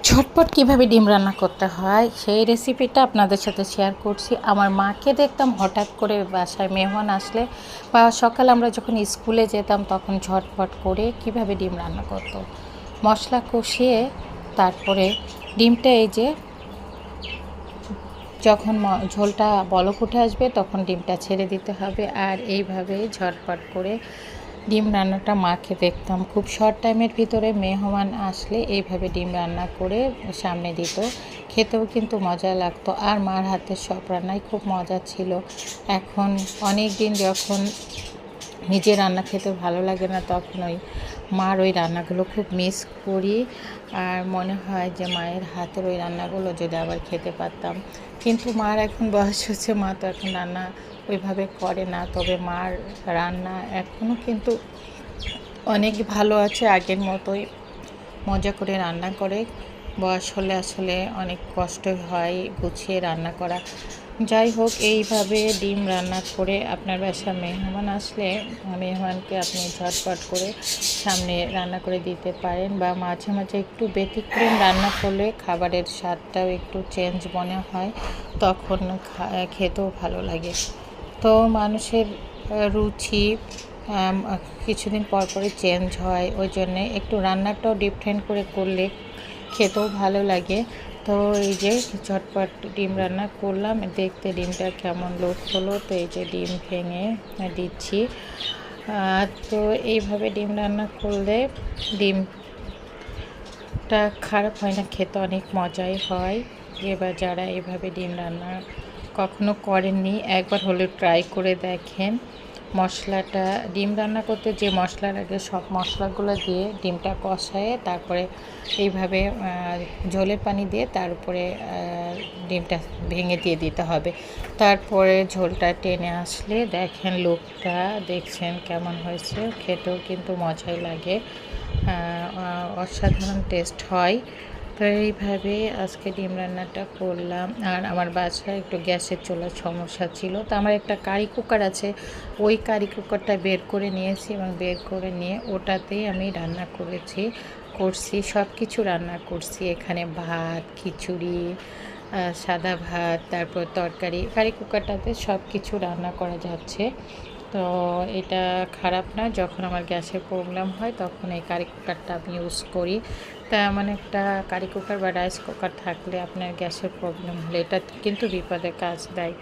ঝটপট কিভাবে ডিম রান্না করতে হয় সেই রেসিপিটা আপনাদের সাথে শেয়ার করছি। আমার মাকে দেখতাম হঠাৎ করে বাসায় মেহমান আসলে বা সকালে আমরা যখন স্কুলে যেতাম তখন ঝটপট করে কিভাবে ডিম রান্না করতো। মশলা কষিয়ে তারপরে ডিমটা এই যে যখন ঝোলটা বলক উঠে আসবে তখন ডিমটা ছেড়ে দিতে হবে। আর এইভাবেই ঝটপট করে ডিম রান্নাটা মাকে দেখতাম খুব শর্ট টাইমের ভিতরে মেহমান আসলে এইভাবে ডিম রান্না করে সামনে দিত। খেতেও কিন্তু মজা লাগতো আর মার হাতের সব রান্নাই খুব মজা ছিল। এখন অনেক দিন যখন নিজে রান্না খেতে ভালো লাগে না তখন ওই মার ওই রান্নাগুলো খুব মিস করি আর মনে হয় যে মায়ের হাতের ওই রান্নাগুলো যদি আবার খেতে পারতাম। কিন্তু মার এখন বয়স হচ্ছে, মা তো এখন রান্না ওইভাবে করে না, তবে মার রান্না এখনও কিন্তু অনেক ভালো আছে, আগের মতোই মজা করে রান্না করে। বয়স হলে আসলে অনেক কষ্ট হয় গুছিয়ে রান্না করা। যাই হোক, এইভাবে ডিম রান্না করে আপনার বাসায় মেহমান আসলে মেহমানকে আপনি ঝটপট করে সামনে রান্না করে দিতে পারেন, বা মাঝে মাঝে একটু ব্যতিক্রম রান্না করলে খাবারের স্বাদটাও একটু চেঞ্জ মনে হয়, তখন খেতেও ভালো লাগে। তো মানুষের রুচি কিছুদিন পর পরই চেঞ্জ হয়, ওই জন্যে একটু রান্নাটাও ডিফারেন্ট করে করলে খেতেও ভালো লাগে। তো এই যে ঝটপট ডিম রান্না করলাম, দেখতে ডিমটা কেমন লোড হলো। তো এই যে ডিম ভেঙে দিচ্ছি। তো এইভাবে ডিম রান্না করলে ডিমটা খারাপ হয় না, খেতে অনেক মজাই হয়। এবার যারা এভাবে ডিম রান্না কখনো করেননি একবার হলে ট্রাই করে দেখেন। মশলাটা ডিম রান্না করতে যে মশলা লাগে সব মশলাগুলো দিয়ে ডিমটা কষায়ে তারপরে এইভাবে ঝোলের পানি দিয়ে তার উপরে ডিমটা ভেঙে দিয়ে দিতে হবে। তারপরে ঝোলটা টেনে আসলে দেখেন লুকটা দেখছেন কেমন হয়েছে, খেতেও কিন্তু মজাই লাগে, অসাধারণ টেস্ট হয়। তো এইভাবে আজকে ডিম রান্নাটা করলাম। আর আমার বাসায় একটু গ্যাসের চুলার সমস্যা ছিল, তো আমার একটা কারি কুকার আছে, ওই কারি কুকারটা বের করে নিয়েছি এবং বের করে নিয়ে ওটাতেই আমি রান্না করছি সব কিছু রান্না করছি। এখানে ভাত, খিচুড়ি, সাদা ভাত, তারপর তরকারি, কারি কুকারটাতে সব কিছু রান্না করা যাচ্ছে। তো এটা খারাপ না, যখন আমার গ্যাসের প্রবলেম হয় তখন এই কারি কুকারটা আমি ইউজ করি। তা এমন একটা কারি কুকার বা রাইস কুকার থাকলে আপনার গ্যাসের প্রবলেম হলে এটা কিন্তু বিপদে কাজ দেয়।